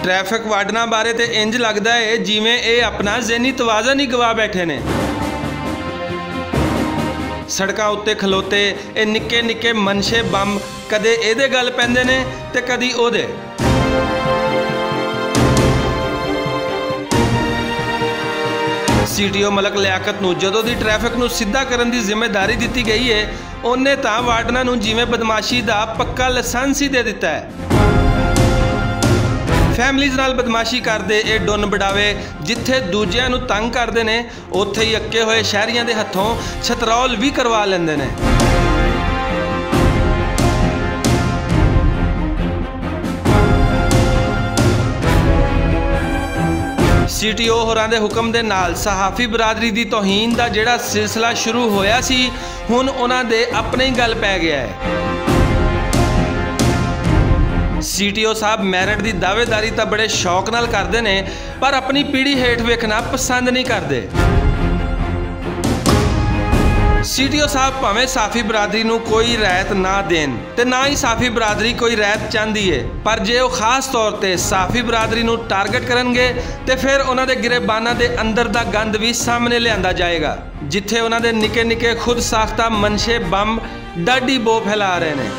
Traffic वार्डना बारे तो इंज लगता है जिवें ये अपना ज़हनी तवाज़न ही गवा बैठे ने। सड़कों उत्ते खलोते ये निक्के निक्के मनशे बंब कदे एदे गल पैंदे ने ते कदी ओदे। CTO मलक लियाकत नूं जदों दी ट्रैफिक नूं सीधा करन दी जिम्मेदारी दी गई है उन्हें तां वार्डनां नूं जिवें बदमाशी दा पक्का लाइसेंस ही दे दिता है। फैमिलीज़ नाल बदमाशी करदे ये डुन बड़ावे जिथे दूजियां नूं तंग करदे ने उत्थे ही अक्के होए शहरियां दे हत्थों छतरौल भी करवा लैंदे ने। CTO होरां दे हुक्म दे नाल सहाफ़ी बरादरी दी तौहीन दा जिहड़ा सिलसिला शुरू होया सी हुण उन्हां दे अपने ही गल पै गया है। CTO साहब मैरिट की दावेदारी तो बड़े शौक नाल करते हैं पर अपनी पीढ़ी हेठ वेखना पसंद नहीं करते। CTO साहब भावें साफी बरादरी नूं कोई रियायत ना देन ते ना ही साफी बरादरी कोई रियायत चाहती है, पर जे वो खास तौर पर साफी बरादरी नूं टारगेट करनगे तो फिर उन्हां दे गिरेबानां दे अंदर दा गंद भी सामने लिआंदा जाएगा जिथे उन्हां दे निके निके खुद साख्ता मनशे बंब डाडी बो फैला रहे हैं।